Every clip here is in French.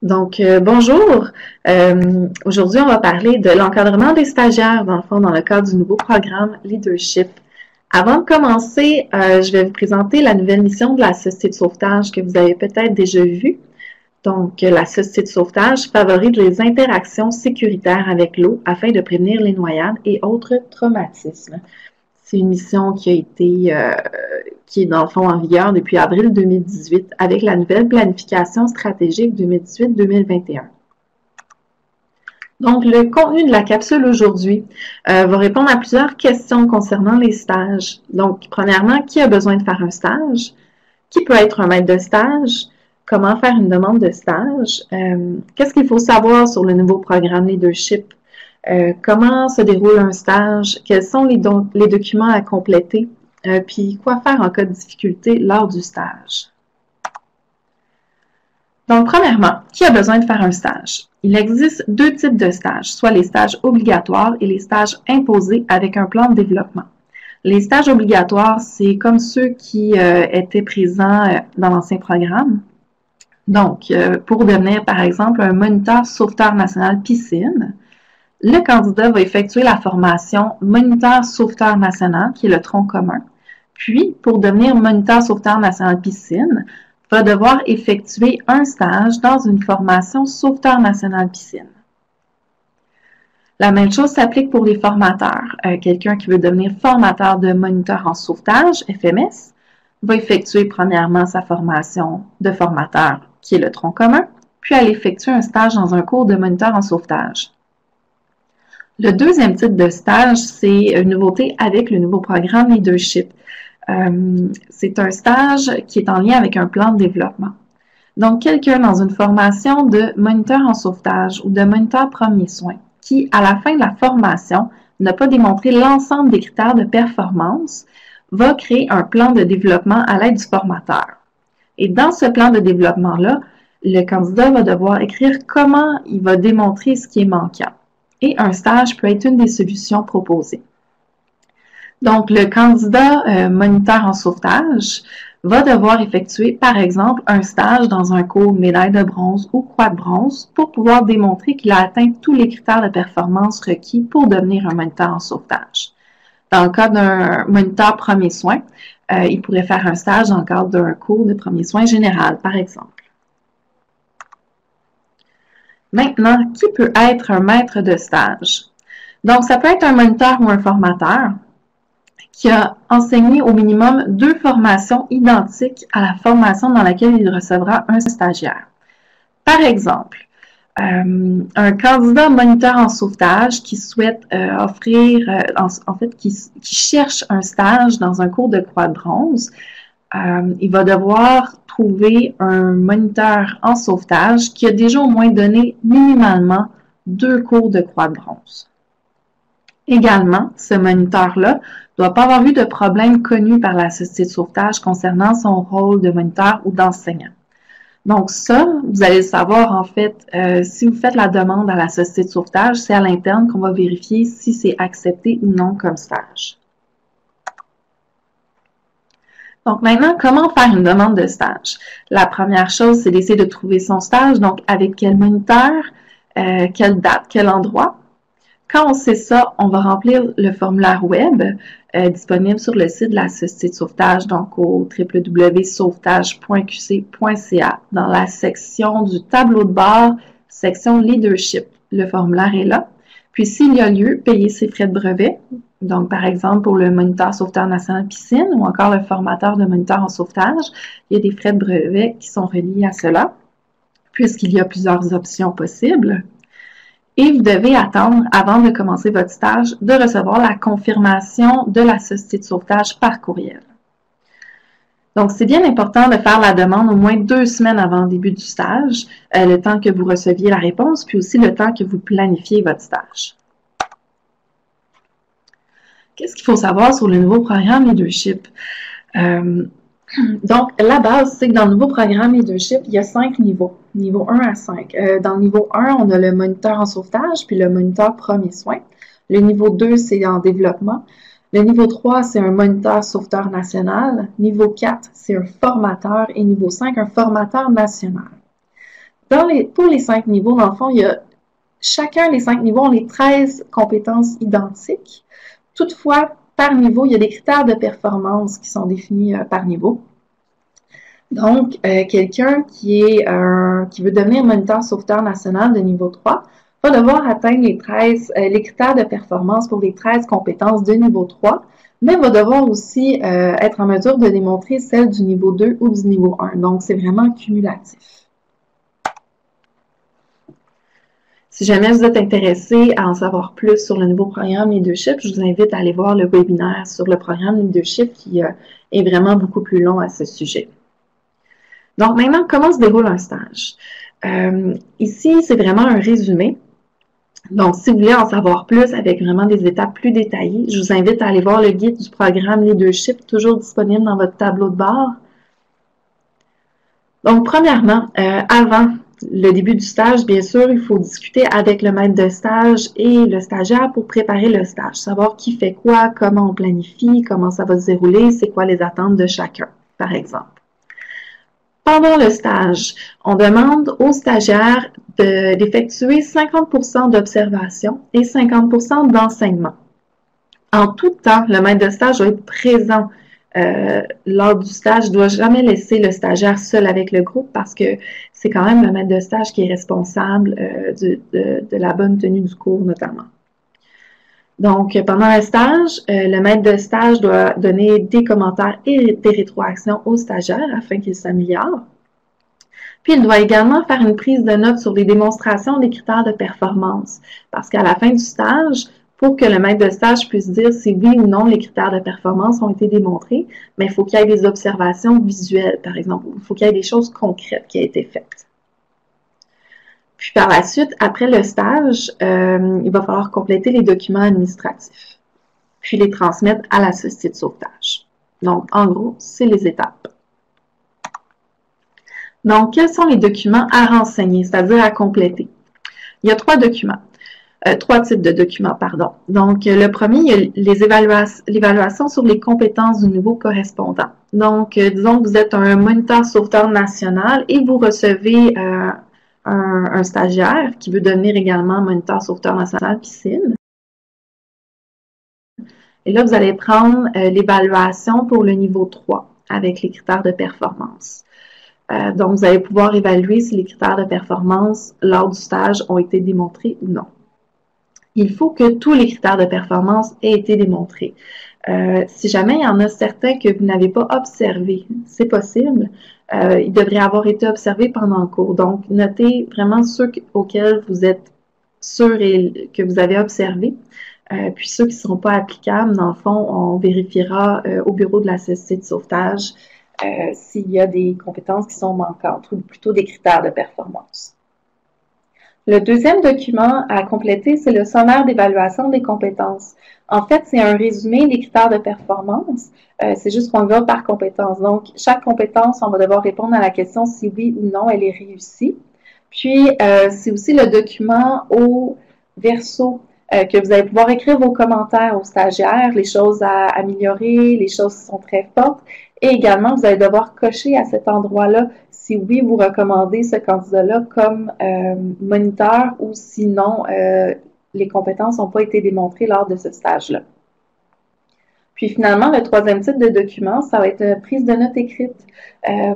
Bonjour. Aujourd'hui, on va parler de l'encadrement des stagiaires, dans le fond, dans le cadre du nouveau programme Leadership. Avant de commencer, je vais vous présenter la nouvelle mission de la Société de sauvetage que vous avez peut-être déjà vue. La Société de sauvetage favorise les interactions sécuritaires avec l'eau afin de prévenir les noyades et autres traumatismes. C'est une mission qui est dans le fond en vigueur depuis avril 2018 avec la nouvelle planification stratégique 2018-2021. Donc, le contenu de la capsule aujourd'hui va répondre à plusieurs questions concernant les stages. Donc, premièrement, qui a besoin de faire un stage? Qui peut être un maître de stage? Comment faire une demande de stage? Qu'est-ce qu'il faut savoir sur le nouveau programme Leadership? Comment se déroule un stage? Quels sont les documents à compléter? Puis, quoi faire en cas de difficulté lors du stage? Donc, premièrement, qui a besoin de faire un stage? Il existe deux types de stages, soit les stages obligatoires et les stages imposés avec un plan de développement. Les stages obligatoires, c'est comme ceux qui étaient présents dans l'ancien programme. Donc, pour devenir, par exemple, un moniteur sauveteur national piscine, le candidat va effectuer la formation moniteur sauveteur national, qui est le tronc commun. Puis, pour devenir moniteur sauveteur national piscine, va devoir effectuer un stage dans une formation sauveteur national piscine. La même chose s'applique pour les formateurs. Quelqu'un qui veut devenir formateur de moniteur en sauvetage, FMS, va effectuer premièrement sa formation de formateur, qui est le tronc commun, puis aller effectuer un stage dans un cours de moniteur en sauvetage. Le deuxième type de stage, c'est une nouveauté avec le nouveau programme Leadership. C'est un stage qui est en lien avec un plan de développement. Donc, quelqu'un dans une formation de moniteur en sauvetage ou de moniteur premiers soins qui, à la fin de la formation, n'a pas démontré l'ensemble des critères de performance, va créer un plan de développement à l'aide du formateur. Et dans ce plan de développement-là, le candidat va devoir écrire comment il va démontrer ce qui est manquant. Et un stage peut être une des solutions proposées. Donc, le candidat moniteur en sauvetage va devoir effectuer, par exemple, un stage dans un cours médaille de bronze ou croix de bronze pour pouvoir démontrer qu'il a atteint tous les critères de performance requis pour devenir un moniteur en sauvetage. Dans le cas d'un moniteur premiers soins, il pourrait faire un stage dans le cadre d'un cours de premiers soins général, par exemple. Maintenant, qui peut être un maître de stage? Donc, ça peut être un moniteur ou un formateur qui a enseigné au minimum 2 formations identiques à la formation dans laquelle il recevra un stagiaire. Par exemple, un candidat moniteur en sauvetage qui souhaite qui cherche un stage dans un cours de croix de bronze, il va devoir trouver un moniteur en sauvetage qui a déjà au moins donné minimalement 2 cours de croix de bronze. Également, ce moniteur-là ne doit pas avoir eu de problème connu par la Société de sauvetage concernant son rôle de moniteur ou d'enseignant. Donc ça, vous allez le savoir en fait, si vous faites la demande à la Société de sauvetage, c'est à l'interne qu'on va vérifier si c'est accepté ou non comme stage. Donc maintenant, comment faire une demande de stage? La première chose, c'est d'essayer de trouver son stage, donc avec quel moniteur, quelle date, quel endroit. Quand on sait ça, on va remplir le formulaire web disponible sur le site de la Société de sauvetage, donc au www.sauvetage.qc.ca dans la section du tableau de bord, section Leadership. Le formulaire est là. Puis s'il y a lieu, payer ses frais de brevet. Donc, par exemple, pour le moniteur sauveteur national piscine ou encore le formateur de moniteur en sauvetage, il y a des frais de brevet qui sont reliés à cela, puisqu'il y a plusieurs options possibles. Et vous devez attendre, avant de commencer votre stage, de recevoir la confirmation de la Société de sauvetage par courriel. Donc, c'est bien important de faire la demande au moins 2 semaines avant le début du stage, le temps que vous receviez la réponse, puis aussi le temps que vous planifiez votre stage. Qu'est-ce qu'il faut savoir sur le nouveau programme Leadership? Donc, la base, c'est que dans le nouveau programme Leadership, il y a 5 niveaux, niveau 1 à 5. Dans le niveau 1, on a le moniteur en sauvetage, puis le moniteur premiers soins. Le niveau 2, c'est en développement. Le niveau 3, c'est un moniteur sauveteur national. Niveau 4, c'est un formateur. Et niveau 5, un formateur national. Pour les 5 niveaux, dans le fond, il y a chacun des 5 niveaux ont les 13 compétences identiques. Toutefois, par niveau, il y a des critères de performance qui sont définis par niveau. Donc, quelqu'un qui veut devenir moniteur sauveteur national de niveau 3 va devoir atteindre les critères de performance pour les 13 compétences de niveau 3, mais va devoir aussi être en mesure de démontrer celles du niveau 2 ou du niveau 1. Donc, c'est vraiment cumulatif. Si jamais vous êtes intéressé à en savoir plus sur le nouveau programme Leadership, je vous invite à aller voir le webinaire sur le programme Leadership qui est vraiment beaucoup plus long à ce sujet. Donc maintenant, comment se déroule un stage? Ici, c'est vraiment un résumé. Donc, si vous voulez en savoir plus avec vraiment des étapes plus détaillées, je vous invite à aller voir le guide du programme Leadership, toujours disponible dans votre tableau de bord. Donc, premièrement, avant le début du stage, bien sûr, il faut discuter avec le maître de stage et le stagiaire pour préparer le stage, savoir qui fait quoi, comment on planifie, comment ça va se dérouler, c'est quoi les attentes de chacun, par exemple. Pendant le stage, on demande aux stagiaires d'effectuer 50% d'observation et 50% d'enseignement. En tout temps, le maître de stage doit être présent lors du stage. Il ne doit jamais laisser le stagiaire seul avec le groupe parce que c'est quand même le maître de stage qui est responsable de la bonne tenue du cours, notamment. Donc, pendant le stage, le maître de stage doit donner des commentaires et des rétroactions aux stagiaires afin qu'ils s'améliorent. Puis, il doit également faire une prise de notes sur les démonstrations des critères de performance. Parce qu'à la fin du stage, pour que le maître de stage puisse dire si oui ou non les critères de performance ont été démontrés, mais il faut qu'il y ait des observations visuelles, par exemple. Il faut qu'il y ait des choses concrètes qui aient été faites. Puis par la suite, après le stage, il va falloir compléter les documents administratifs, puis les transmettre à la société de sauvetage. Donc, en gros, c'est les étapes. Donc, quels sont les documents à renseigner, c'est-à-dire à compléter? Il y a trois types de documents, pardon. Donc, le premier, il y a l'évaluation sur les compétences du nouveau correspondant. Donc, disons que vous êtes un moniteur sauveteur national et vous recevez un stagiaire qui veut devenir également moniteur sauveteur national piscine. Et là, vous allez prendre l'évaluation pour le niveau 3 avec les critères de performance. Donc, vous allez pouvoir évaluer si les critères de performance lors du stage ont été démontrés ou non. Il faut que tous les critères de performance aient été démontrés. Si jamais il y en a certains que vous n'avez pas observés, c'est possible, ils devraient avoir été observés pendant le cours. Donc, notez vraiment ceux auxquels vous êtes sûr et que vous avez observé. Puis ceux qui ne seront pas applicables, dans le fond, on vérifiera au bureau de la société de sauvetage s'il y a des compétences qui sont manquantes ou plutôt des critères de performance. Le deuxième document à compléter, c'est le sommaire d'évaluation des compétences. En fait, c'est un résumé des critères de performance. C'est juste qu'on va par compétence. Donc, chaque compétence, on va devoir répondre à la question si oui ou non elle est réussie. Puis, c'est aussi le document au verso que vous allez pouvoir écrire vos commentaires aux stagiaires, les choses à améliorer, les choses qui sont très fortes. Et également, vous allez devoir cocher à cet endroit-là si oui, vous recommandez ce candidat-là comme moniteur ou sinon, les compétences n'ont pas été démontrées lors de ce stage-là. Puis finalement, le troisième type de document, ça va être une prise de notes écrite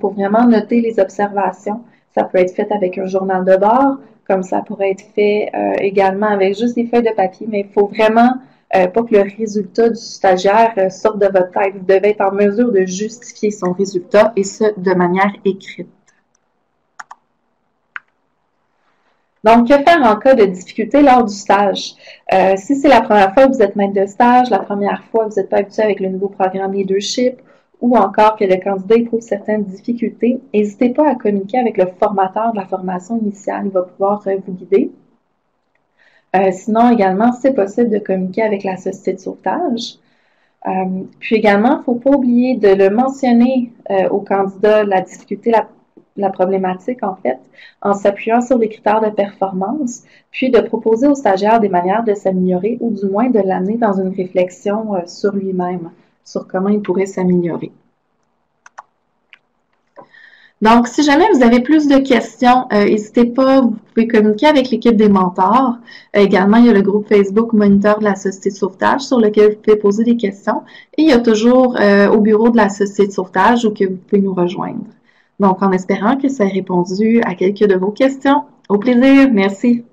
pour vraiment noter les observations. Ça peut être fait avec un journal de bord, comme ça pourrait être fait également avec juste des feuilles de papier, mais il faut vraiment pas que le résultat du stagiaire sorte de votre tête. Vous devez être en mesure de justifier son résultat et ce, de manière écrite. Donc, que faire en cas de difficulté lors du stage? Si c'est la première fois que vous êtes maître de stage, la première fois que vous n'êtes pas habitué avec le nouveau programme Leadership, ou encore que le candidat éprouve certaines difficultés, n'hésitez pas à communiquer avec le formateur de la formation initiale. Il va pouvoir vous guider. Sinon, également, c'est possible de communiquer avec la société de sauvetage. Puis également, il ne faut pas oublier de le mentionner au candidat, la difficulté, la problématique, en fait, en s'appuyant sur les critères de performance, puis de proposer aux stagiaires des manières de s'améliorer ou du moins de l'amener dans une réflexion sur lui-même, sur comment il pourrait s'améliorer. Donc, si jamais vous avez plus de questions, n'hésitez pas, vous pouvez communiquer avec l'équipe des mentors. Également, il y a le groupe Facebook Moniteur de la Société de sauvetage sur lequel vous pouvez poser des questions. Et il y a toujours au bureau de la Société de sauvetage où que vous pouvez nous rejoindre. Donc, en espérant que ça ait répondu à quelques de vos questions. Au plaisir, merci.